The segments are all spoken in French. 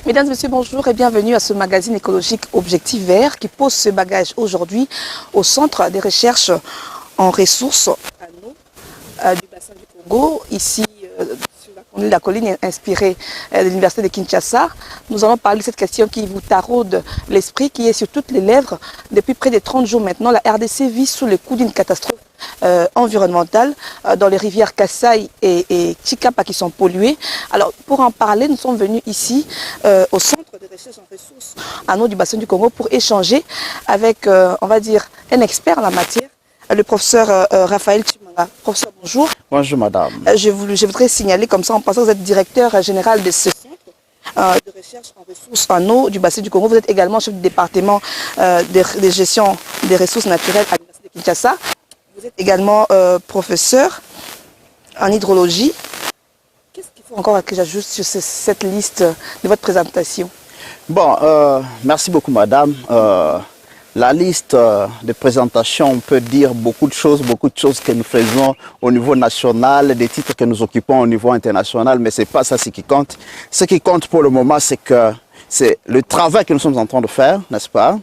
Mesdames et messieurs, bonjour et bienvenue à ce magazine écologique Objectif Vert qui pose ce bagage aujourd'hui au centre des recherches en ressources à l'eau du bassin du Congo, ici sur la colline inspirée de l'université de Kinshasa. Nous allons parler de cette question qui vous taraude l'esprit, qui est sur toutes les lèvres. Depuis près de 30 jours maintenant, la RDC vit sous le coup d'une catastrophe environnementale dans les rivières Kassai et Chikapa qui sont polluées. Alors pour en parler, nous sommes venus ici au centre de recherche en ressources en eau du bassin du Congo pour échanger avec, on va dire, un expert en la matière, le professeur Raphaël Chimanga. Professeur, bonjour. Bonjour madame. Je voudrais signaler comme ça, en passant, vous êtes directeur général de ce centre de recherche en ressources en eau du bassin du Congo. Vous êtes également chef du département de gestion des ressources naturelles à l'université de Kinshasa. Vous êtes également professeur en hydrologie. Qu'est-ce qu'il faut encore que j'ajoute sur cette liste de votre présentation? Bon, merci beaucoup madame. La liste de présentation, on peut dire beaucoup de choses que nous faisons au niveau national, des titres que nous occupons au niveau international, mais ce n'est pas ça ce qui compte. Ce qui compte pour le moment, c'est que c'est le travail que nous sommes en train de faire, n'est-ce pas?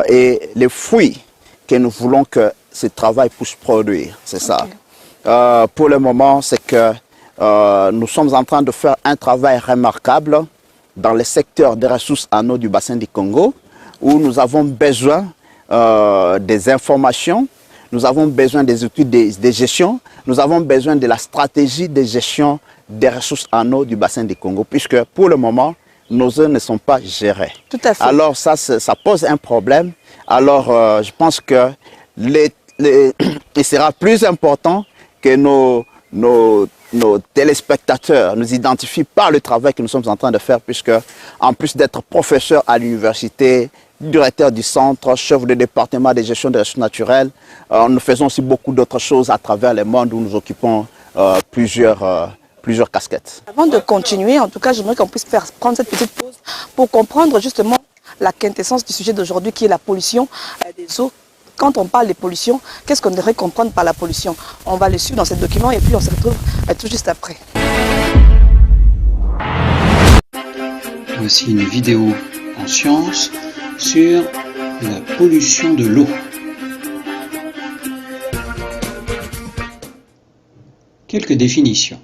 Et les fruits que nous voulons que ce travail puisse produire, c'est ça. Pour le moment, c'est que nous sommes en train de faire un travail remarquable dans le secteur des ressources en eau du bassin du Congo, où nous avons besoin des informations, nous avons besoin des outils de gestion, nous avons besoin de la stratégie de gestion des ressources en eau du bassin du Congo, puisque pour le moment, nos eaux ne sont pas gérées. Tout à fait. Alors ça pose un problème. Alors je pense que il sera plus important que nos téléspectateurs nous identifient par le travail que nous sommes en train de faire, puisque en plus d'être professeur à l'université, directeur du centre, chef de département de gestion des ressources naturelles, nous faisons aussi beaucoup d'autres choses à travers le monde où nous occupons plusieurs casquettes. Avant de continuer, en tout cas, j'aimerais qu'on puisse prendre cette petite pause pour comprendre justement la quintessence du sujet d'aujourd'hui qui est la pollution des eaux. Quand on parle de pollution, qu'est-ce qu'on devrait comprendre par la pollution? On va le suivre dans ce document et puis on se retrouve tout juste après. Voici une vidéo en sciences sur la pollution de l'eau. Quelques définitions.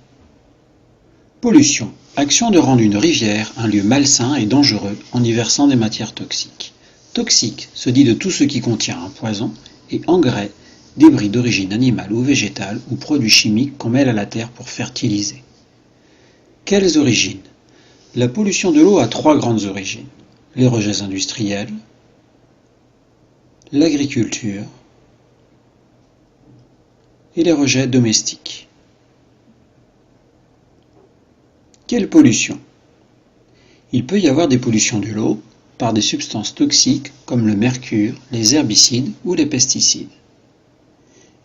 Pollution, action de rendre une rivière un lieu malsain et dangereux en y versant des matières toxiques. Toxique se dit de tout ce qui contient un poison, et engrais, débris d'origine animale ou végétale ou produits chimiques qu'on mêle à la terre pour fertiliser. Quelles origines? La pollution de l'eau a trois grandes origines. Les rejets industriels, l'agriculture et les rejets domestiques. Quelle pollution? Il peut y avoir des pollutions de l'eau par des substances toxiques comme le mercure, les herbicides ou les pesticides,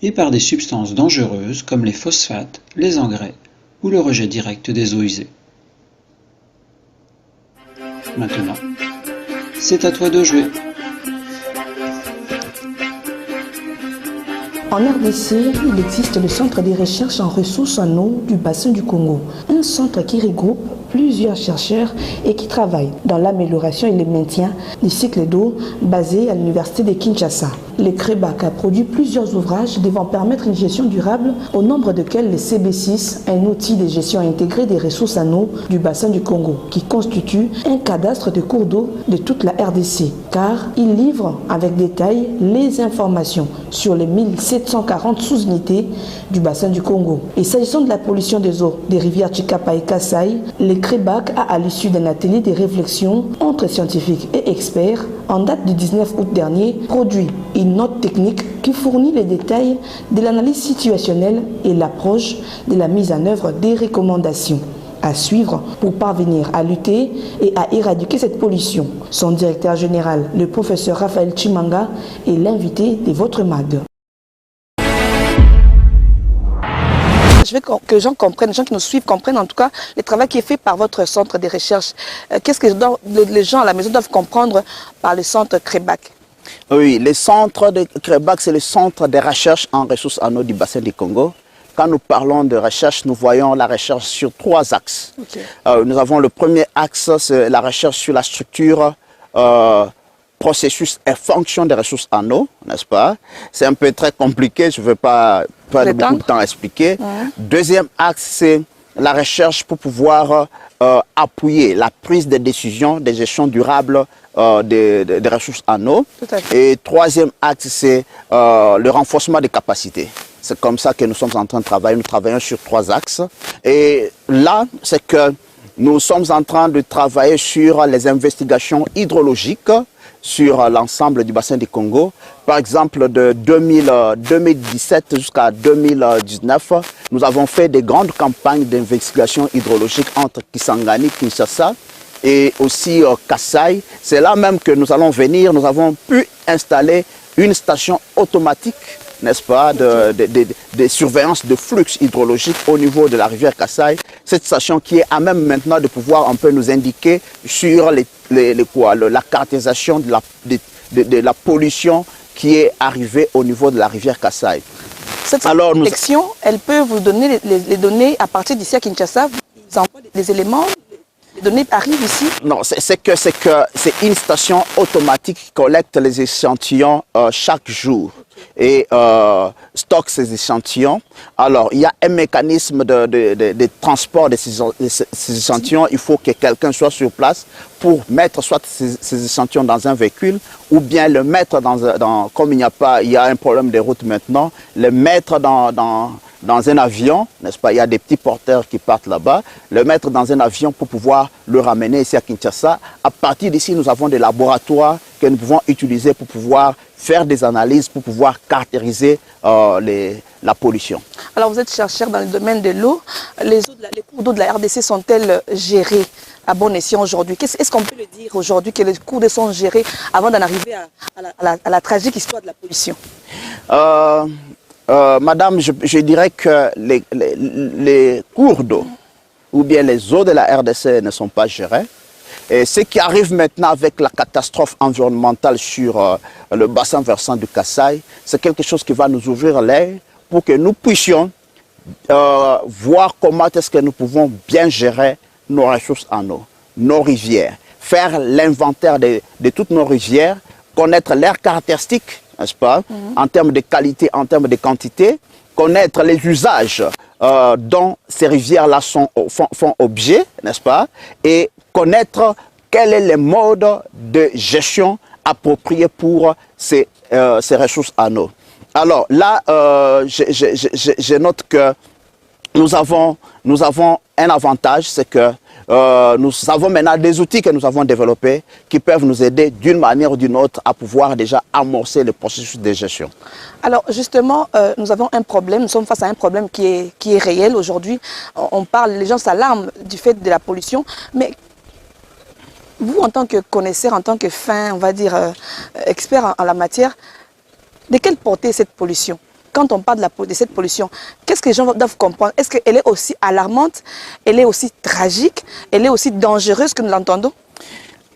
et par des substances dangereuses comme les phosphates, les engrais ou le rejet direct des eaux usées. Maintenant, c'est à toi de jouer. En RDC, il existe le Centre des recherches en ressources en eau du bassin du Congo, un centre qui regroupe plusieurs chercheurs et qui travaillent dans l'amélioration et le maintien des cycles d'eau basés à l'université de Kinshasa. Le CREBAC a produit plusieurs ouvrages devant permettre une gestion durable, au nombre desquels le CB6, un outil de gestion intégrée des ressources en eau du bassin du Congo, qui constitue un cadastre de cours d'eau de toute la RDC, car il livre avec détail les informations sur les 1740 sous-unités du bassin du Congo. Et s'agissant de la pollution des eaux des rivières Chikapa et Kassai, le CREBAC a, à l'issue d'un atelier de réflexion entre scientifiques et experts, en date du 19 août dernier, produit une note technique qui fournit les détails de l'analyse situationnelle et l'approche de la mise en œuvre des recommandations à suivre pour parvenir à lutter et à éradiquer cette pollution. Son directeur général, le professeur Raphaël Chimanga, est l'invité de votre MAG. Je veux que les gens comprennent, les gens qui nous suivent comprennent en tout cas le travail qui est fait par votre centre de recherche. Qu'est-ce que les gens à la maison doivent comprendre par le centre CREBAC? Oui, le centre de CREBAC, c'est le centre de recherche en ressources en eau du bassin du Congo. quand nous parlons de recherche, nous voyons la recherche sur 3 axes. Okay. Nous avons le premier axe, c'est la recherche sur la structure, processus et fonction des ressources en eau, n'est-ce pas? C'est un peu très compliqué, je ne veux pas perdre beaucoup de temps à expliquer. Deuxième axe, c'est la recherche pour pouvoir appuyer la prise de décision des gestions durables des ressources en eau. Et troisième axe, c'est le renforcement des capacités. C'est comme ça que nous sommes en train de travailler. Nous travaillons sur 3 axes. Et là, c'est que nous sommes en train de travailler sur les investigations hydrologiques sur l'ensemble du bassin du Congo. Par exemple, de 2017 jusqu'à 2019, nous avons fait des grandes campagnes d'investigation hydrologique entre Kisangani, Kinshasa et aussi Kasaï. C'est là même que nous allons venir. Nous avons pu installer une station automatique, n'est-ce pas, de surveillance de flux hydrologique au niveau de la rivière Kasaï. Cette station qui est à même maintenant de pouvoir un peu nous indiquer sur la caractérisation de la pollution qui est arrivée au niveau de la rivière Kasaï. Cette protection, elle peut vous donner les données à partir d'ici à Kinshasa. Vous envoie des éléments, les données arrivent ici? Non, c'est une station automatique qui collecte les échantillons chaque jour et stocke ces échantillons. Alors, il y a un mécanisme de transport de ces échantillons. Il faut que quelqu'un soit sur place pour mettre soit ces échantillons dans un véhicule ou bien le mettre comme il y a un problème de route maintenant, le mettre dans un avion, n'est-ce pas? Il y a des petits porteurs qui partent là-bas, le mettre dans un avion pour pouvoir le ramener ici à Kinshasa. À partir d'ici, nous avons des laboratoires que nous pouvons utiliser pour pouvoir faire des analyses, pour pouvoir caractériser la pollution. Alors, vous êtes chercheur dans le domaine de l'eau. Les cours d'eau de la RDC sont-elles gérés à bon escient aujourd'hui? Est-ce qu'on peut le dire aujourd'hui que les cours d'eau sont gérés avant d'en arriver à la tragique histoire de la pollution? Madame, je dirais que les cours d'eau ou bien les eaux de la RDC ne sont pas gérés. Et ce qui arrive maintenant avec la catastrophe environnementale sur le bassin versant du Kasaï, c'est quelque chose qui va nous ouvrir l'œil pour que nous puissions voir comment est-ce que nous pouvons bien gérer nos ressources en eau, nos rivières, faire l'inventaire de toutes nos rivières, connaître leurs caractéristiques, n'est-ce pas, en termes de qualité, en termes de quantité, connaître les usages dont ces rivières-là font objet, n'est-ce pas, et connaître quel est le mode de gestion approprié pour ces ressources en eau. Alors là, je note que nous avons un avantage, c'est que nous avons maintenant des outils que nous avons développés qui peuvent nous aider d'une manière ou d'une autre à pouvoir déjà amorcer le processus de gestion. Alors justement, nous avons un problème, nous sommes face à un problème qui est réel aujourd'hui. On parle, les gens s'alarment du fait de la pollution, mais vous en tant que connaisseur, en tant que fin, on va dire, expert en la matière, de quelle portée est cette pollution? Quand on parle de cette pollution, qu'est-ce que les gens doivent comprendre? Est-ce qu'elle est aussi alarmante? Elle est aussi tragique? Elle est aussi dangereuse que nous l'entendons?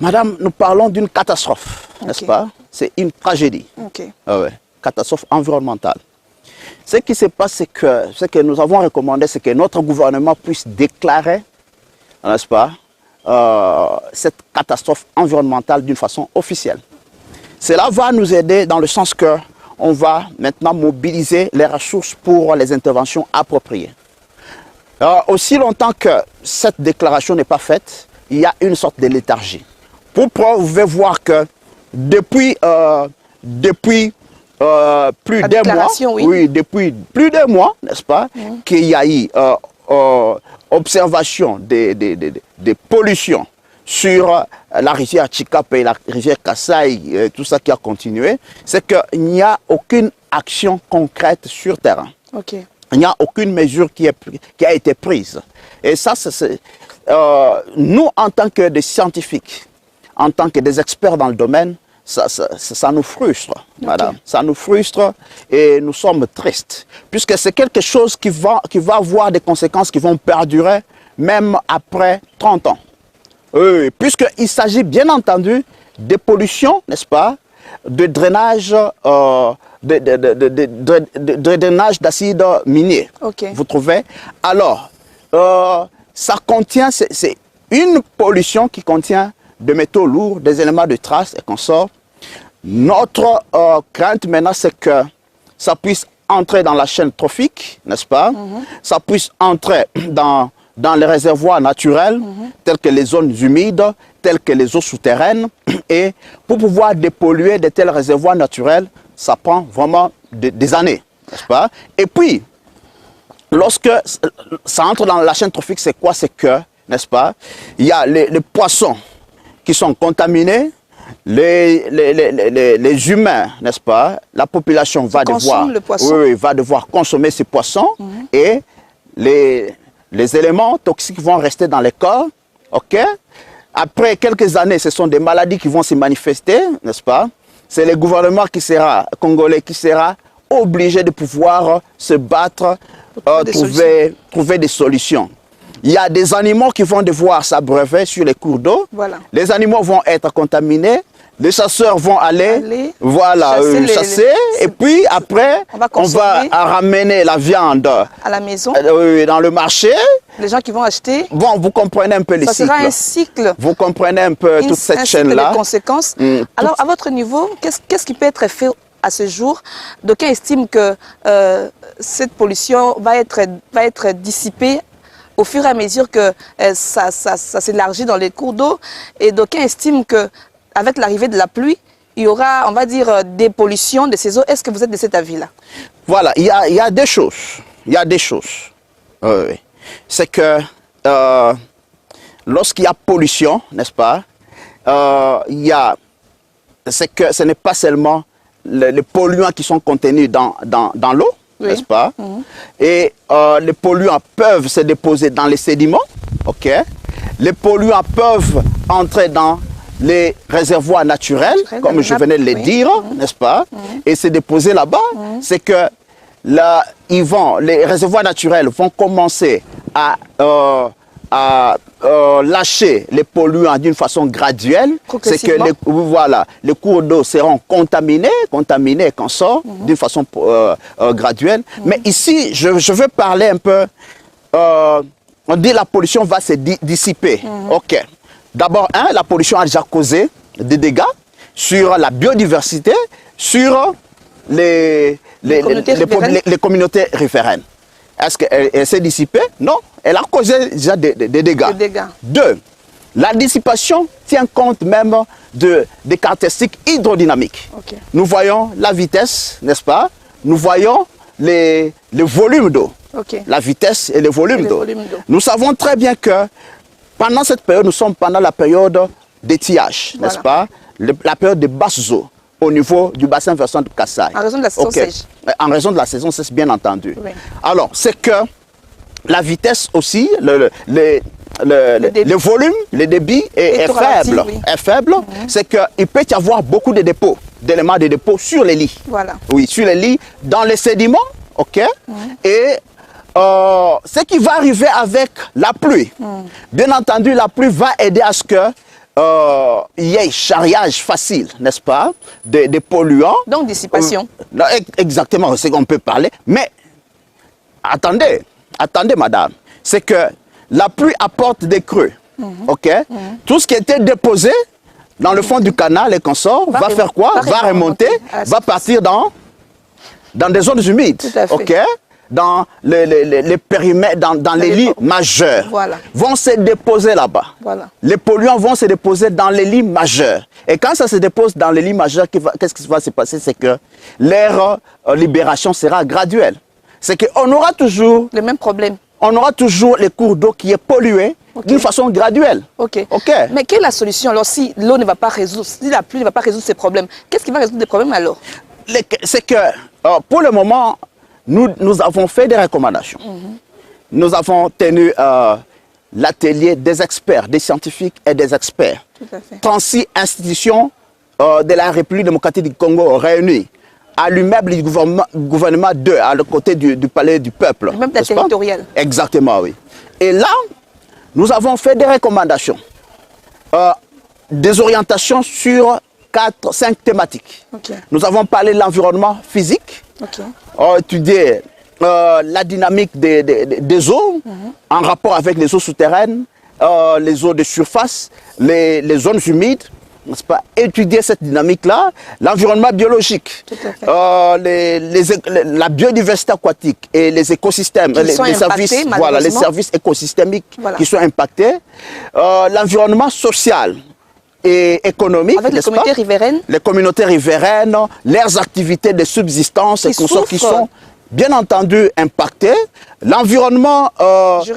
Madame, nous parlons d'une catastrophe, n'est-ce pas? C'est une tragédie. Catastrophe environnementale. Ce qui se passe, c'est que ce que nous avons recommandé, c'est que notre gouvernement puisse déclarer, n'est-ce pas, cette catastrophe environnementale d'une façon officielle. Cela va nous aider dans le sens que on va maintenant mobiliser les ressources pour les interventions appropriées. Aussi longtemps que cette déclaration n'est pas faite, il y a une sorte de léthargie. Pour preuve, vous pouvez voir que depuis plus d'un mois, depuis plus d'un mois, n'est-ce pas, qu'il y a eu observation des pollutions sur la rivière Chikap et la rivière Kasaï, tout ça qui a continué, c'est qu'il n'y a aucune action concrète sur terrain. Il n'y a aucune mesure qui a été prise. Et ça, nous, en tant que des scientifiques, en tant que des experts dans le domaine, ça nous frustre, madame. Ça nous frustre et nous sommes tristes. Puisque c'est quelque chose qui va avoir des conséquences qui vont perdurer même après 30 ans. Puisqu'il s'agit bien entendu de pollution, n'est-ce pas, de drainage de drainage d'acide minier. Ok. Vous trouvez? Alors, ça contient, c'est une pollution qui contient des métaux lourds, des éléments de trace et consorts. Notre crainte maintenant, c'est que ça puisse entrer dans la chaîne trophique, n'est-ce pas? Ça puisse entrer dans les réservoirs naturels, tels que les zones humides, telles que les eaux souterraines. Et pour pouvoir dépolluer de tels réservoirs naturels, ça prend vraiment des années, n'est-ce pas? Et puis, lorsque ça entre dans la chaîne trophique, c'est quoi? C'est que, n'est-ce pas, il y a les poissons qui sont contaminés, les humains, n'est-ce pas, la population va devoir, va devoir consommer ces poissons et les éléments toxiques vont rester dans les corps, ok? Après quelques années, ce sont des maladies qui vont se manifester, n'est-ce pas? C'est le gouvernement congolais qui sera obligé de pouvoir se battre, trouver des solutions. Il y a des animaux qui vont devoir s'abreuver sur les cours d'eau. Voilà. Les animaux vont être contaminés. Les chasseurs vont aller chasser. Et puis après, on va ramener la viande à la maison, dans le marché. Les gens qui vont acheter. Bon, vous comprenez un peu les cycles. Ça sera un cycle. Vous comprenez un peu toute cette chaîne-là. Les conséquences. Alors, à votre niveau, qu'est-ce qui peut être fait à ce jour? D'aucuns estiment que cette pollution va être dissipée au fur et à mesure que ça s'élargit dans les cours d'eau. Et d'aucuns estiment qu'avec l'arrivée de la pluie, il y aura, on va dire, des pollutions de ces eaux. Est-ce que vous êtes de cet avis-là? Voilà, il y a des choses. Il y a des choses. Oui. C'est que lorsqu'il y a pollution, n'est-ce pas, c'est que ce n'est pas seulement les polluants qui sont contenus dans l'eau, n'est-ce pas? Et les polluants peuvent se déposer dans les sédiments, ok? Les polluants peuvent entrer dans les réservoirs naturels, comme je venais de le dire, n'est-ce pas? Et se déposer là-bas, c'est que là, les réservoirs naturels vont commencer à lâcher les polluants d'une façon graduelle. C'est que les cours d'eau seront contaminés consorts d'une façon graduelle. Mais ici, je veux parler un peu, on dit la pollution va se dissiper. Ok. D'abord, la pollution a déjà causé des dégâts sur la biodiversité, sur les communautés riveraines. Est-ce qu'elle s'est dissipée? Non, elle a causé déjà des dégâts. Deux, la dissipation tient compte même des caractéristiques hydrodynamiques. Okay. Nous voyons la vitesse, n'est-ce pas? Nous voyons le volume d'eau. Okay. La vitesse et le volume d'eau. Nous savons très bien que pendant cette période, nous sommes pendant la période d'étiage, n'est-ce pas? La période de basses eaux au niveau du bassin versant de Kassai. En raison de la saison sèche. En raison de la saison sèche, bien entendu. Oui. Alors, c'est que la vitesse aussi, le volume, le débit est faible. Oui. Est faible. C'est qu'il peut y avoir beaucoup de dépôts, d'éléments de dépôt sur les lits. Voilà. Oui, sur les lits, dans les sédiments, ok? Et ce qui va arriver avec la pluie, bien entendu, la pluie va aider à ce que il y ait charriage facile, n'est-ce pas, des polluants. Donc dissipation. Exactement, c'est ce qu'on peut parler. Mais attendez, madame, c'est que la pluie apporte des creux, ok? Tout ce qui était déposé dans le fond du canal et consorts va faire quoi? Va remonter, va partir dans des zones humides, ok? Dans les périmètres, dans les lits majeurs, vont se déposer là-bas. Les polluants vont se déposer dans les lits majeurs. Et quand ça se dépose dans les lits majeurs, qu'est-ce qui va se passer? C'est que leur libération sera graduelle. C'est qu'on aura toujours le même problème. On aura toujours les cours d'eau qui est pollué d'une façon graduelle. Mais quelle est la solution alors si l'eau ne va pas résoudre, si la pluie ne va pas résoudre ces problèmes? Qu'est-ce qui va résoudre les problèmes alors? C'est que pour le moment, nous avons fait des recommandations. Nous avons tenu l'atelier des experts, des scientifiques et des experts. 36 institutions de la République démocratique du Congo réunies à l'immeuble du gouvernement 2, à côté du palais du peuple. Même la territoriale. Exactement, oui. Et là, nous avons fait des recommandations, des orientations sur 5 thématiques. Okay. Nous avons parlé de l'environnement physique, étudié la dynamique des eaux en rapport avec les eaux souterraines, les eaux de surface, les zones humides, n'est-ce pas, étudier cette dynamique-là, l'environnement biologique, la biodiversité aquatique et les écosystèmes, les services, voilà, les services écosystémiques qui sont impactés, l'environnement social et économique, avec les communautés riveraines. Les communautés riveraines, leurs activités de subsistance qui sont bien entendu impactées, l'environnement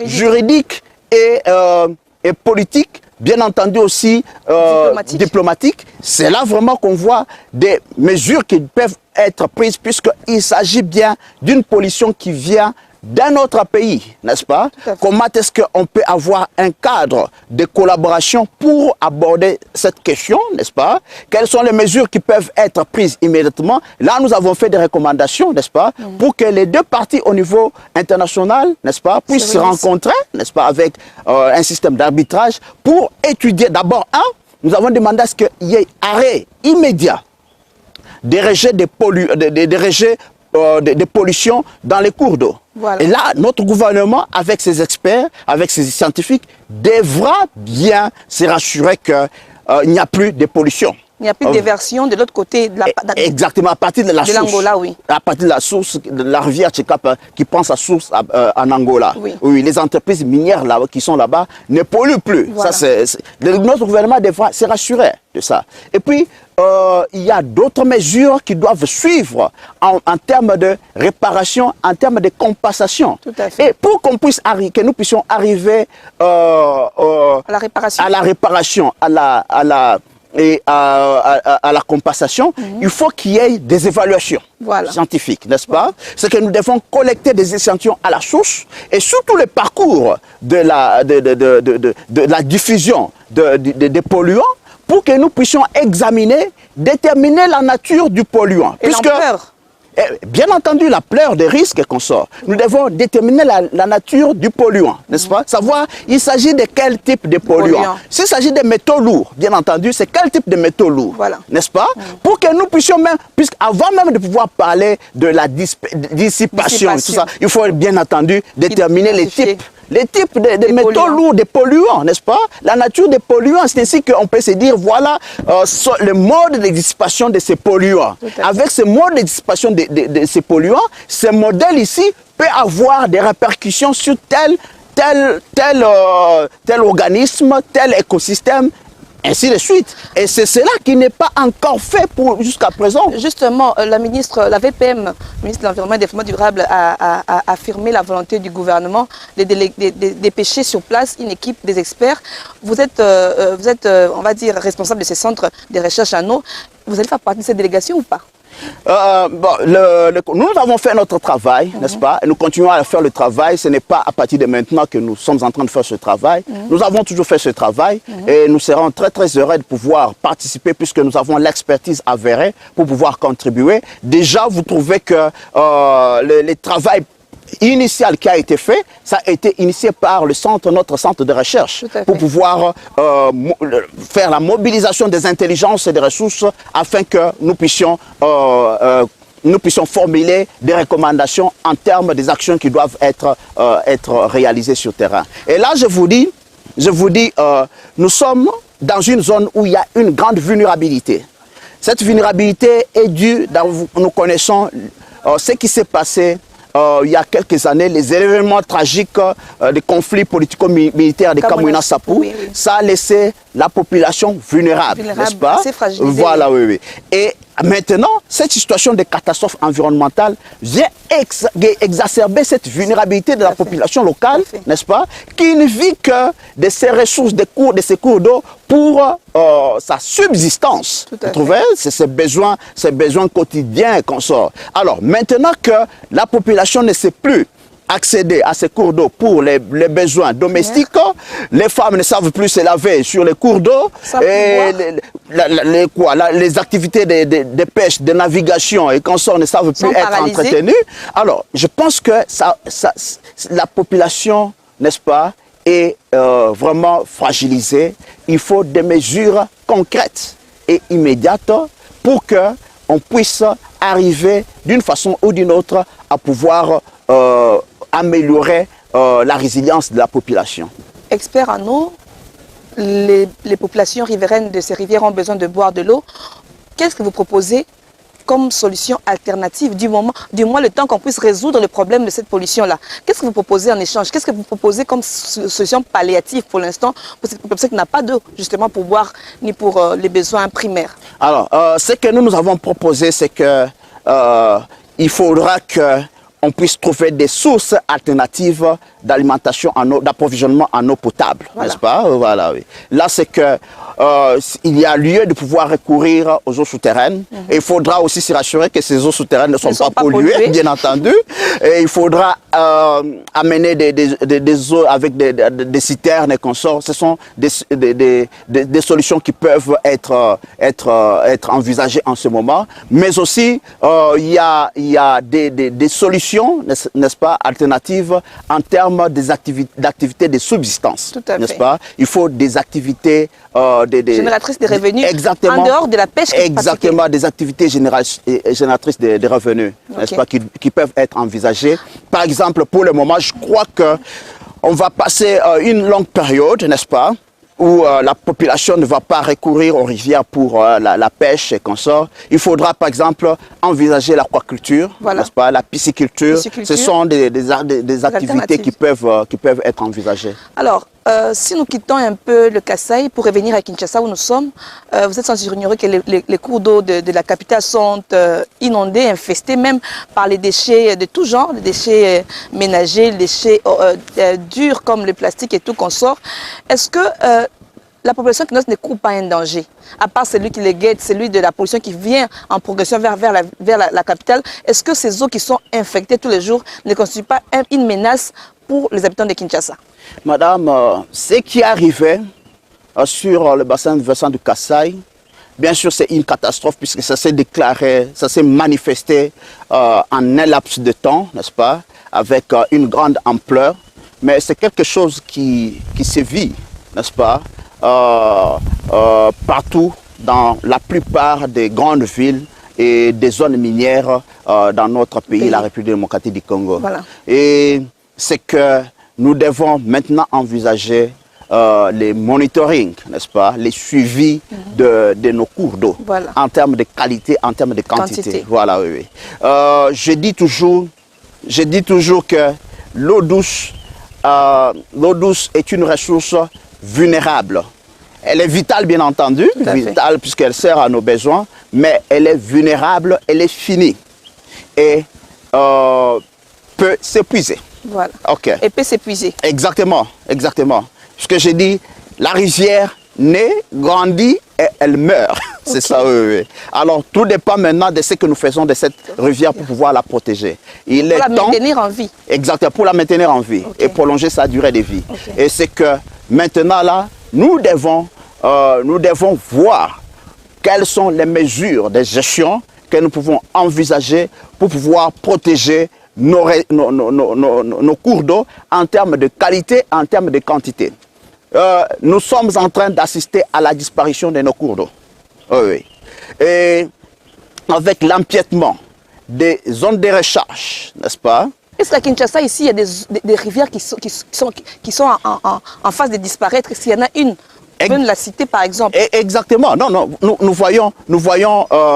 juridique et politique, bien entendu aussi diplomatique. C'est là vraiment qu'on voit des mesures qui peuvent être prises puisqu'il s'agit bien d'une pollution qui vient d'un autre pays, n'est-ce pas? Comment est-ce qu'on peut avoir un cadre de collaboration pour aborder cette question, n'est-ce pas? Quelles sont les mesures qui peuvent être prises immédiatement? Là, nous avons fait des recommandations, n'est-ce pas? Pour que les deux parties au niveau international, n'est-ce pas, puissent se rencontrer, n'est-ce pas, avec un système d'arbitrage pour étudier. D'abord, nous avons demandé à ce qu'il y ait arrêt immédiat des rejets des pollutions dans les cours d'eau. Voilà. Et là, notre gouvernement, avec ses experts, avec ses scientifiques, devra bien se rassurer qu'il n'y a plus de pollution. Il n'y a plus de déversion de l'autre côté de la... Exactement, à partir de la source. l'Angola, oui. À partir de la source, de la rivière Tchekap qui prend sa source en Angola. Oui. Oui, les entreprises minières là, qui sont là-bas ne polluent plus. Voilà. Notre gouvernement devra se rassurer de ça. Et puis, il y a d'autres mesures qui doivent suivre en termes de réparation, en termes de compensation. Tout à fait. Et pour qu'on puisse que nous puissions arriver à la réparation, à la compensation, il faut qu'il y ait des évaluations scientifiques, n'est-ce pas? C'est que nous devons collecter des échantillons à la source et surtout le parcours de la diffusion des polluants pour que nous puissions examiner, déterminer la nature du polluant. Et l'ampleur. Bien entendu, la pleur des risques qu'on sort. Nous devons déterminer la nature du polluant, n'est-ce pas? Savoir, il s'agit de quel type de polluant. S'il s'agit de métaux lourds, bien entendu, c'est quel type de métaux lourds, n'est-ce pas? Pour que nous puissions même, puisqu'avant même de pouvoir parler de la dissipation, tout ça, il faut bien entendu déterminer les types de métaux lourds, des polluants, n'est-ce pas? La nature des polluants, c'est ainsi qu'on peut se dire, voilà le mode de dissipation de ces polluants. Avec ce mode de dissipation de ces polluants, ce modèle ici peut avoir des répercussions sur tel organisme, tel écosystème, ainsi de suite. Et c'est cela qui n'est pas encore fait jusqu'à présent. Justement, la VPM, ministre de l'Environnement et des Développement durable, a affirmé la volonté du gouvernement de dépêcher sur place une équipe des experts. Vous êtes, on va dire, responsable de ces centres de recherche en eau. Vous allez faire partie de cette délégation ou pas? Nous avons fait notre travail, n'est-ce pas? Et nous continuons à faire le travail. Ce n'est pas à partir de maintenant que nous sommes en train de faire ce travail. Nous avons toujours fait ce travail et nous serons très très heureux de pouvoir participer puisque nous avons l'expertise avérée pour pouvoir contribuer. Déjà, vous trouvez que le travail initial qui a été fait, ça a été initié par notre centre de recherche pour pouvoir faire la mobilisation des intelligences et des ressources afin que nous puissions formuler des recommandations en termes des actions qui doivent être réalisées sur le terrain. Et là, je vous dis, nous sommes dans une zone où il y a une grande vulnérabilité. Cette vulnérabilité est due, nous connaissons ce qui s'est passé il y a quelques années, les événements tragiques des conflits politico-militaires de Kamwina Sapou, ça a laissé la population vulnérable, n'est-ce pas? Assez fragilisée. Voilà, oui. Et maintenant, cette situation de catastrophe environnementale vient exacerber cette vulnérabilité de la population locale, n'est-ce pas? Qui ne vit que de ces ressources, de ces cours d'eau pour sa subsistance. Vous trouvez? C'est ses besoins quotidiens qu'on sort. Alors, maintenant que la population ne sait plus accéder à ces cours d'eau pour les besoins domestiques, les femmes ne savent plus se laver sur les cours d'eau, et les activités de pêche, de navigation et consorts ne savent plus être entretenues. Alors, je pense que la population, n'est-ce pas, est vraiment fragilisée. Il faut des mesures concrètes et immédiate pour qu'on puisse arriver d'une façon ou d'une autre à pouvoir améliorer la résilience de la population. Expert en eau, les populations riveraines de ces rivières ont besoin de boire de l'eau. Qu'est-ce que vous proposez comme solution alternative du moins le temps qu'on puisse résoudre le problème de cette pollution-là? Qu'est-ce que vous proposez en échange? Qu'est-ce que vous proposez comme solution palliative pour l'instant pour cette population qui n'a pas d'eau justement pour boire ni pour les besoins primaires? Alors, ce que nous avons proposé, c'est que il faudra qu'on puisse trouver des sources alternatives d'alimentation en eau, d'approvisionnement en eau potable, voilà. N'est-ce pas? Voilà, oui. Là, c'est que il y a lieu de pouvoir recourir aux eaux souterraines. Et il faudra aussi se rassurer que ces eaux souterraines ne sont pas polluées, bien entendu. Et il faudra amener des eaux avec des citernes et consorts. Ce sont des solutions qui peuvent être envisagées en ce moment. Mais aussi, il y a des solutions, n'est-ce pas, alternatives en termes d'activités de subsistance. N'est-ce pas? Il faut des activités génératrices de revenus, exactement, en dehors de la pêche. Exactement, des activités génératrices de revenus, n'est-ce pas, qui peuvent être envisagées. Par exemple, pour le moment, je crois qu'on va passer une longue période, n'est-ce pas, où la population ne va pas recourir aux rivières pour la pêche et consorts. Il faudra par exemple envisager l'aquaculture, voilà. N'est-ce pas, la pisciculture. Ce sont des activités qui peuvent être envisagées. Alors, si nous quittons un peu le Kasaï pour revenir à Kinshasa où nous sommes, vous êtes sans ignorer que les cours d'eau de la capitale sont inondés, infestés même par les déchets de tout genre, les déchets ménagers, les déchets durs comme le plastique et tout consort. Est-ce que la population qui ne court pas un danger, à part celui qui les guette, celui de la pollution qui vient en progression vers la capitale? Est-ce que ces eaux qui sont infectées tous les jours ne constituent pas une menace pour les habitants de Kinshasa? Madame, ce qui est arrivé sur le bassin versant du Kasaï, bien sûr c'est une catastrophe puisque ça s'est déclaré, ça s'est manifesté en un laps de temps, n'est-ce pas, avec une grande ampleur, mais c'est quelque chose qui se vit, n'est-ce pas, partout dans la plupart des grandes villes et des zones minières dans notre pays, la République démocratique du Congo. Voilà. Et c'est que nous devons maintenant envisager les monitoring, n'est-ce pas, les suivis de nos cours d'eau, voilà. En termes de qualité, en termes de quantité. Voilà, oui. Je dis toujours que l'eau douce est une ressource vulnérable. Elle est vitale, bien entendu, vitale puisqu'elle sert à nos besoins, mais elle est vulnérable, elle est finie et peut s'épuiser. Voilà. Okay. Et peut s'épuiser. Exactement, exactement. Ce que j'ai dit, la rivière naît, grandit et elle meurt. C'est ça, oui. Alors, tout dépend maintenant de ce que nous faisons de cette rivière pour pouvoir la protéger. Il est pour la maintenir en vie. Exactement, pour la maintenir en vie et prolonger sa durée de vie. Et c'est que maintenant, là, nous devons voir quelles sont les mesures de gestion que nous pouvons envisager pour pouvoir protéger nos cours d'eau en termes de qualité, en termes de quantité. Nous sommes en train d'assister à la disparition de nos cours d'eau. Oui. Et avec l'empiètement des zones de recharge, n'est-ce pas? Est-ce qu'à Kinshasa, ici, il y a des rivières qui sont en phase de disparaître? S'il y en a une, vous pouvez nous la citer par exemple? Exactement. Non, non. Nous voyons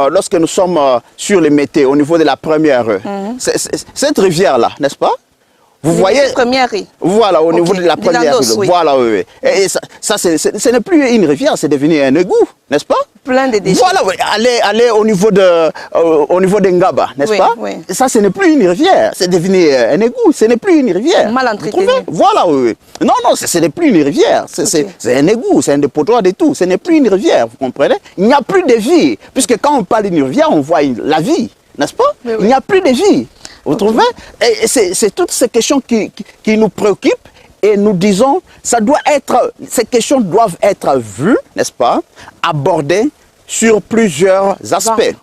lorsque nous sommes sur les métés, au niveau de la première rue, cette rivière-là, n'est-ce pas? Vous voyez, première rue. Voilà, au niveau de la première rue. Oui. Voilà, oui. Et ça ce n'est plus une rivière, c'est devenu un égout, n'est-ce pas? Plein de déchets. Voilà, oui. Allez au niveau de Ngaba, n'est-ce pas? Oui. Ça, ce n'est plus une rivière, c'est devenu un égout, ce n'est plus une rivière. Mal entretenu. Voilà, oui. Non, non, ce n'est plus une rivière, c'est un égout, c'est un dépotoir de tout, ce n'est plus une rivière, vous comprenez? Il n'y a plus de vie, puisque quand on parle d'une rivière, on voit la vie, n'est-ce pas? Oui. Il n'y a plus de vie. Vous trouvez? Et c'est toutes ces questions qui nous préoccupent et nous disons, ces questions doivent être vues, n'est-ce pas, abordées sur plusieurs aspects.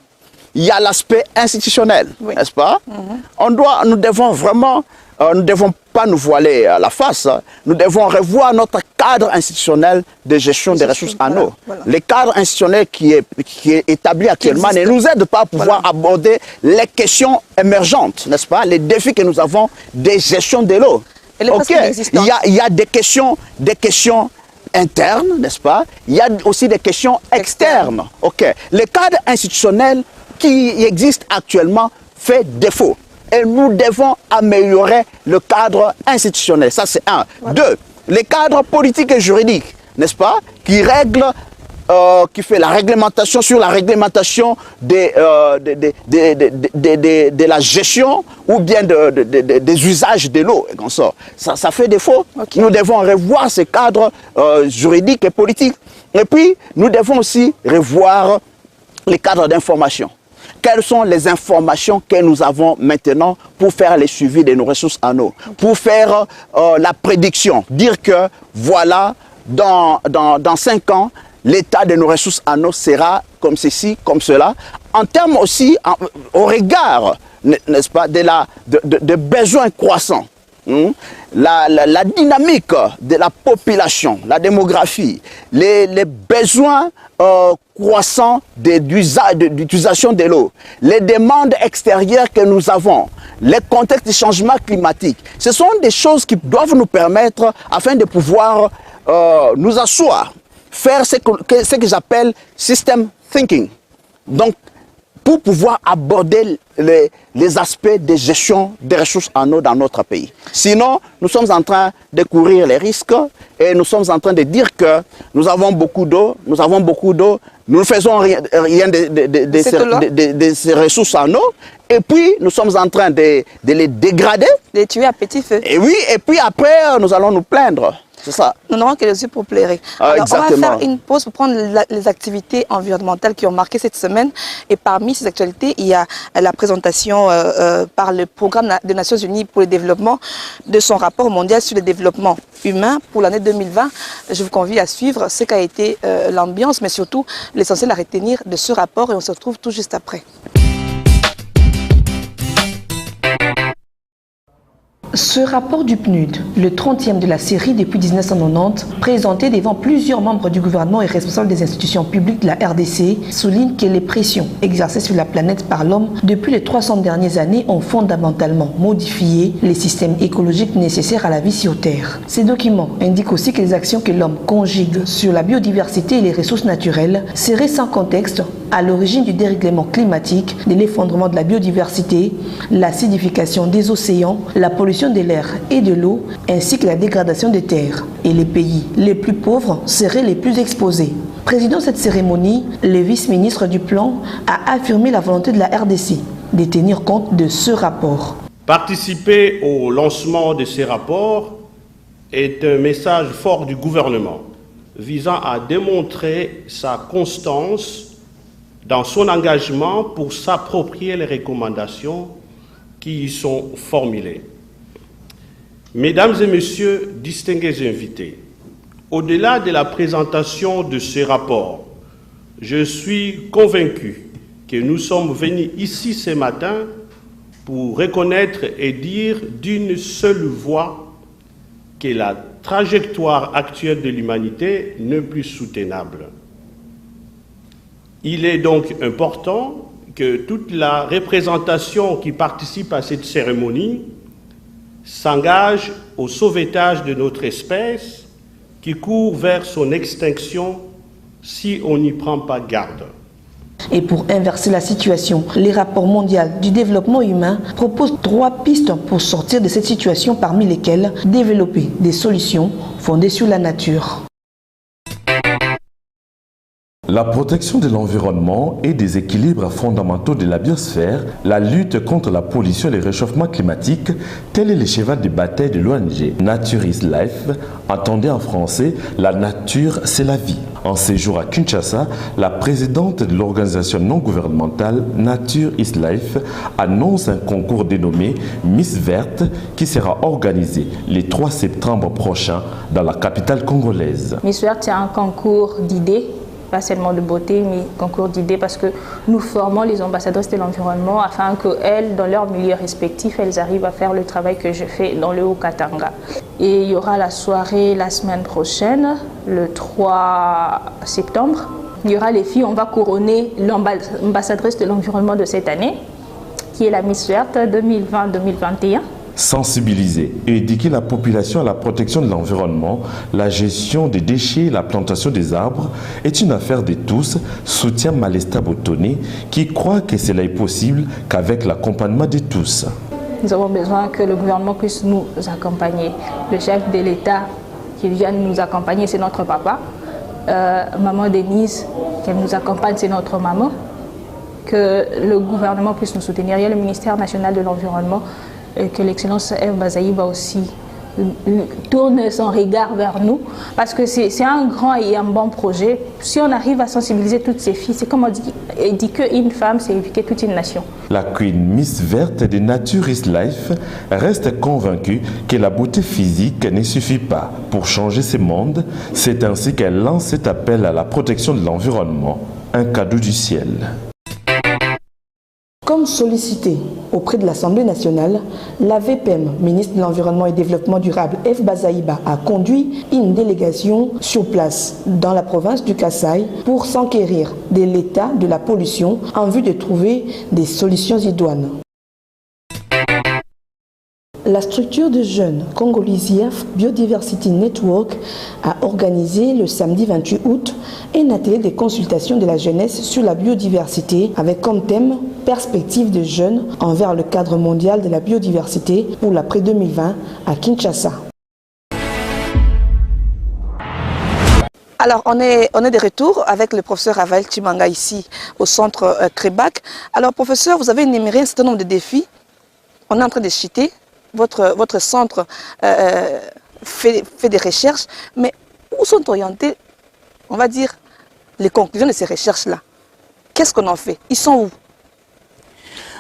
Il y a l'aspect institutionnel, n'est-ce pas? Nous devons vraiment nous ne devons pas nous voiler la face. Nous devons revoir notre cadre institutionnel de gestion des ressources en eau. Voilà. Le cadre institutionnel qui est établi actuellement ne nous aide pas à pouvoir aborder les questions émergentes, n'est-ce pas? Les défis que nous avons de gestion de l'eau. Ok, il y a des questions internes, n'est-ce pas? Il y a aussi des questions externes. Ok, le cadre institutionnel qui existe actuellement fait défaut. Et nous devons améliorer le cadre institutionnel. Ça, c'est un. Voilà. Deux, le cadre politique et juridique, n'est-ce pas? Qui règle, qui fait la réglementation sur la réglementation de la gestion ou bien des usages de l'eau. Ça fait défaut. Okay. Nous devons revoir ce cadre juridique et politique. Et puis, nous devons aussi revoir les cadres d'information. Quelles sont les informations que nous avons maintenant pour faire le suivi de nos ressources en eau, pour faire la prédiction, dire que voilà, dans 5 ans, l'état de nos ressources en eau sera comme ceci, comme cela, en termes aussi, au regard, n'est-ce pas, de besoins croissants. La dynamique de la population, la démographie, les besoins croissants d'utilisation de l'eau, les demandes extérieures que nous avons, les contextes de changement climatique, ce sont des choses qui doivent nous permettre, afin de pouvoir nous asseoir, faire ce que j'appelle system thinking. Donc, pour pouvoir aborder les aspects de gestion des ressources en eau dans notre pays. Sinon, nous sommes en train de courir les risques et nous sommes en train de dire que nous avons beaucoup d'eau, nous ne faisons rien de ces ressources en eau, et puis nous sommes en train de les dégrader. Les tuer à petit feu. Et oui, et puis après, nous allons nous plaindre. C'est ça. Nous n'aurons que les yeux pour pleurer. Alors, on va faire une pause pour prendre les activités environnementales qui ont marqué cette semaine. Et parmi ces actualités, il y a la présentation par le Programme des Nations Unies pour le développement de son rapport mondial sur le développement humain pour l'année 2020. Je vous convie à suivre ce qu'a été l'ambiance, mais surtout l'essentiel à retenir de ce rapport. Et on se retrouve tout juste après. Ce rapport du PNUD, le 30e de la série depuis 1990, présenté devant plusieurs membres du gouvernement et responsables des institutions publiques de la RDC, souligne que les pressions exercées sur la planète par l'homme depuis les 300 dernières années ont fondamentalement modifié les systèmes écologiques nécessaires à la vie sur Terre. Ces documents indiquent aussi que les actions que l'homme conjugue sur la biodiversité et les ressources naturelles seraient sans contexte à l'origine du dérèglement climatique, de l'effondrement de la biodiversité, l'acidification des océans, la pollution de l'air et de l'eau, ainsi que la dégradation des terres. Et les pays les plus pauvres seraient les plus exposés. Présidant cette cérémonie, le vice-ministre du Plan a affirmé la volonté de la RDC de tenir compte de ce rapport. Participer au lancement de ces rapports est un message fort du gouvernement visant à démontrer sa constance dans son engagement pour s'approprier les recommandations qui y sont formulées. Mesdames et messieurs, distingués invités, au-delà de la présentation de ce rapport, je suis convaincu que nous sommes venus ici ce matin pour reconnaître et dire d'une seule voix que la trajectoire actuelle de l'humanité n'est plus soutenable. Il est donc important que toute la représentation qui participe à cette cérémonie s'engage au sauvetage de notre espèce qui court vers son extinction si on n'y prend pas garde. Et pour inverser la situation, les rapports mondiaux du développement humain proposent 3 pistes pour sortir de cette situation, parmi lesquelles développer des solutions fondées sur la nature. La protection de l'environnement et des équilibres fondamentaux de la biosphère, la lutte contre la pollution et le réchauffement climatique, tel est le cheval de bataille de l'ONG Nature is Life, entendez en français « La nature, c'est la vie ». En séjour à Kinshasa, la présidente de l'organisation non gouvernementale Nature is Life annonce un concours dénommé Miss Verte qui sera organisé le 3 septembre prochain dans la capitale congolaise. Miss Verte, c'est un concours d'idées pas seulement de beauté, mais concours d'idées, parce que nous formons les ambassadrices de l'environnement afin qu'elles, dans leur milieu respectif, elles arrivent à faire le travail que je fais dans le Haut-Katanga. Et il y aura la soirée la semaine prochaine, le 3 septembre. Il y aura les filles, on va couronner l'ambassadrice de l'environnement de cette année, qui est la Miss Verte 2020-2021. Sensibiliser et éduquer la population à la protection de l'environnement, la gestion des déchets et la plantation des arbres est une affaire de tous, soutient Malesta Botoni, qui croit que cela est possible qu'avec l'accompagnement de tous. Nous avons besoin que le gouvernement puisse nous accompagner. Le chef de l'État qui vient nous accompagner, c'est notre papa. Maman Denise, qu'elle nous accompagne, c'est notre maman. Que le gouvernement puisse nous soutenir. Il y a le ministère national de l'environnement, et que l'excellence Eve Bazaïba aussi tourne son regard vers nous, parce que c'est un grand et un bon projet. Si on arrive à sensibiliser toutes ces filles, c'est comme on dit qu'une femme, c'est éduquer toute une nation. La Queen Miss Verte de Nature is Life reste convaincue que la beauté physique ne suffit pas pour changer ce monde. C'est ainsi qu'elle lance cet appel à la protection de l'environnement, un cadeau du ciel. Comme sollicité auprès de l'Assemblée nationale, la VPM, ministre de l'Environnement et Développement durable, Eve Bazaïba, a conduit une délégation sur place dans la province du Kasaï pour s'enquérir de l'état de la pollution en vue de trouver des solutions idoines. La structure de jeunes Congolisief Biodiversity Network a organisé le samedi 28 août un atelier de consultation de la jeunesse sur la biodiversité avec comme thème « Perspectives de jeunes envers le cadre mondial de la biodiversité pour l'après 2020 » à Kinshasa. Alors, on est de retour avec le professeur Raphaël Chimanga ici au centre Crébac. Alors, professeur, vous avez énuméré un certain nombre de défis. On est en train de citer. Votre centre fait des recherches, mais où sont orientées, on va dire, les conclusions de ces recherches-là? Qu'est-ce qu'on en fait? Ils sont où?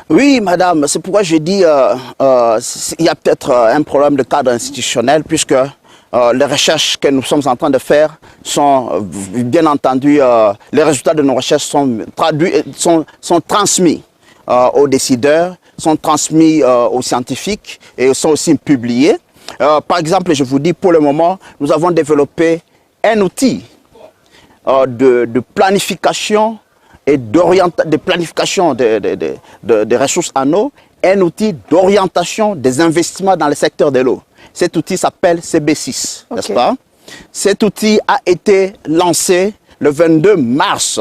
Oui, madame, c'est pourquoi je dis il y a peut-être un problème de cadre institutionnel, puisque les recherches que nous sommes en train de faire sont, bien entendu, les résultats de nos recherches sont transmis aux décideurs, sont transmis aux scientifiques et sont aussi publiés. Par exemple, je vous dis, pour le moment, nous avons développé un outil de planification et de planification des ressources en eau, un outil d'orientation des investissements dans le secteur de l'eau. Cet outil s'appelle CB6, n'est-ce pas? Cet outil a été lancé le 22 mars,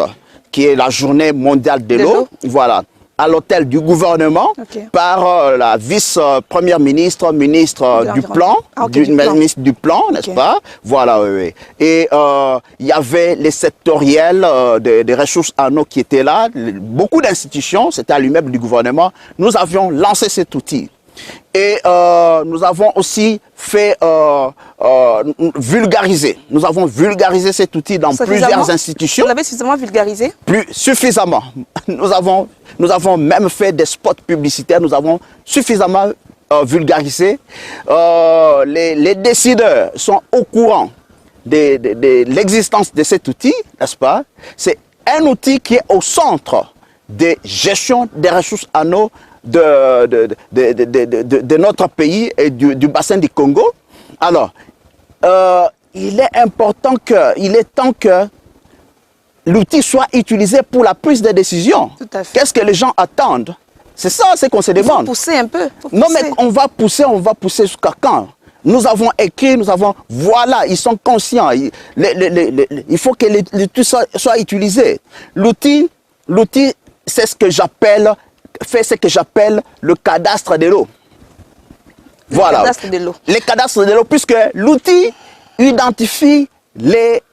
qui est la journée mondiale de l'eau. Voilà. À l'hôtel du gouvernement par la vice-première ministre, ministre du plan, ministre du plan, n'est-ce pas? Voilà, oui. Et il y avait les sectoriels des ressources en eau qui étaient là, beaucoup d'institutions, c'était à l'immeuble du gouvernement. Nous avions lancé cet outil. Et nous avons aussi fait vulgariser. Nous avons vulgarisé cet outil dans plusieurs institutions. Vous l'avez suffisamment vulgarisé? Plus suffisamment. Nous avons même fait des spots publicitaires. Nous avons suffisamment vulgarisé. Les décideurs sont au courant de l'existence de cet outil, n'est-ce pas? C'est un outil qui est au centre de gestion des ressources en eau de notre pays et du bassin du Congo. Alors, il est temps que l'outil soit utilisé pour la prise de décision. Qu'est-ce que les gens attendent? C'est ça, c'est qu'on se demande. Il faut pousser un peu. Non, mais on va pousser jusqu'à quand? Nous avons écrit, voilà, ils sont conscients. Il faut que l'outil soit utilisé. L'outil, c'est ce que j'appelle le cadastre de l'eau. Voilà. Le cadastre de l'eau, puisque l'outil identifie les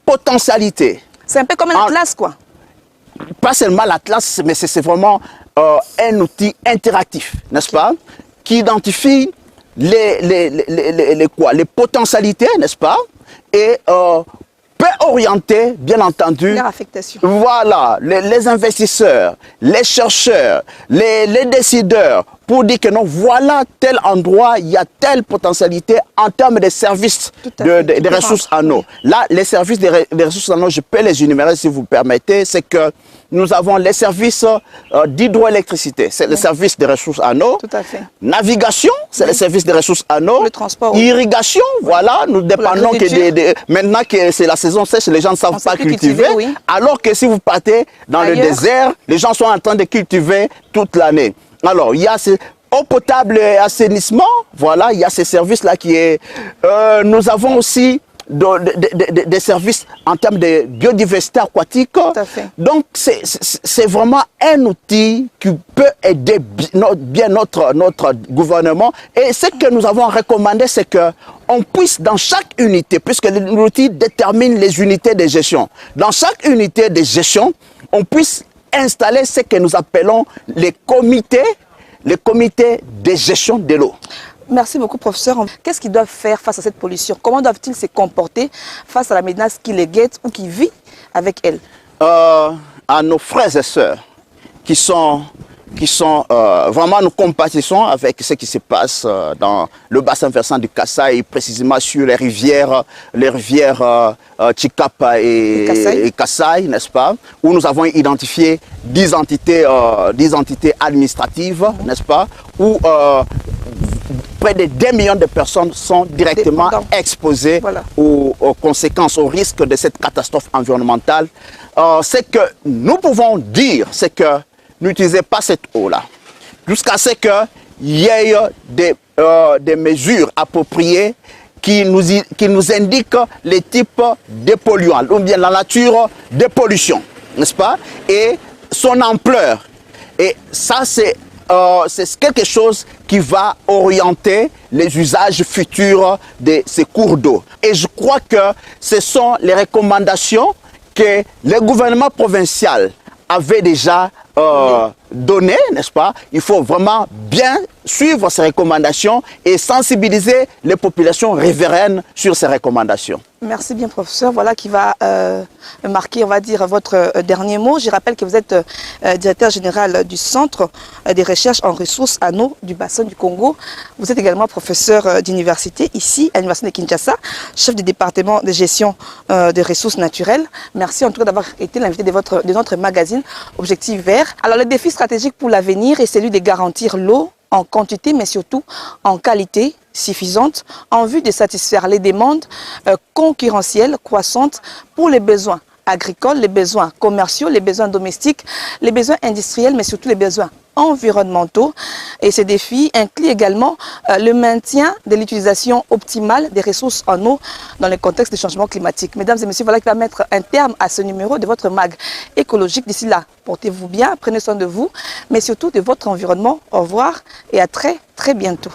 potentialités. C'est un peu comme un atlas, quoi. Pas seulement l'atlas, mais c'est vraiment un outil interactif, n'est-ce pas? Qui identifie les potentialités, n'est-ce pas? Et peut orienter, bien entendu, leur affectation. Voilà, les investisseurs, les chercheurs, les décideurs pour dire que non, voilà tel endroit, il y a telle potentialité en termes de services de ressources en eau. Là, les services des ressources en eau, je peux les énumérer si vous permettez, c'est que nous avons les services d'hydroélectricité, c'est le service des ressources en eau. Tout à fait. Navigation, c'est le service des ressources en eau. Le transport. Irrigation, voilà, nous dépendons que maintenant que c'est la saison sèche, les gens ne savent pas cultiver. Oui. Alors que si vous partez dans le désert, les gens sont en train de cultiver toute l'année. Alors, il y a eau potable et assainissement, voilà, il y a ces services-là qui est... nous avons aussi des services en termes de biodiversité aquatique. Tout à fait. Donc, c'est vraiment un outil qui peut aider bien notre gouvernement. Et ce que nous avons recommandé, c'est qu'on puisse, dans chaque unité, puisque l'outil détermine les unités de gestion, dans chaque unité de gestion, on puisse installer ce que nous appelons les comités de gestion de l'eau. Merci beaucoup, professeur. Qu'est-ce qu'ils doivent faire face à cette pollution? Comment doivent-ils se comporter face à la menace qui les guette ou qui vit avec elle? À nos frères et sœurs qui sont vraiment, nous compatissons avec ce qui se passe dans le bassin versant du Kasaï, précisément sur les rivières Chikapa et Kasaï, n'est-ce pas, où nous avons identifié 10 entités administratives, n'est-ce pas, où près de 2 millions de personnes sont directement exposées aux conséquences, aux risques de cette catastrophe environnementale. Ce que nous pouvons dire, c'est que n'utilisez pas cette eau-là, jusqu'à ce qu'il y ait des mesures appropriées qui nous indiquent les types de polluants, ou bien la nature des pollutions, n'est-ce pas, et son ampleur. Et ça, c'est quelque chose qui va orienter les usages futurs de ces cours d'eau. Et je crois que ce sont les recommandations que le gouvernement provincial avait déjà donné, n'est-ce pas? Il faut vraiment bien suivre ces recommandations et sensibiliser les populations riveraines sur ces recommandations. Merci bien, professeur. Voilà qui va marquer, on va dire, votre dernier mot. Je rappelle que vous êtes directeur général du Centre des recherches en ressources en eau du bassin du Congo. Vous êtes également professeur d'université ici, à l'université de Kinshasa, chef du département de gestion des ressources naturelles. Merci en tout cas d'avoir été l'invité de notre magazine Objectif Vert. Alors, le défi stratégique pour l'avenir est celui de garantir l'eau en quantité, mais surtout en qualité suffisante, en vue de satisfaire les demandes concurrentielles croissantes pour les besoins agricoles, les besoins commerciaux, les besoins domestiques, les besoins industriels, mais surtout les besoins environnementaux. Et ces défis incluent également le maintien de l'utilisation optimale des ressources en eau dans le contexte du changement climatique. Mesdames et messieurs, voilà qui va mettre un terme à ce numéro de votre mag écologique. D'ici là, portez-vous bien, prenez soin de vous, mais surtout de votre environnement. Au revoir et à très bientôt.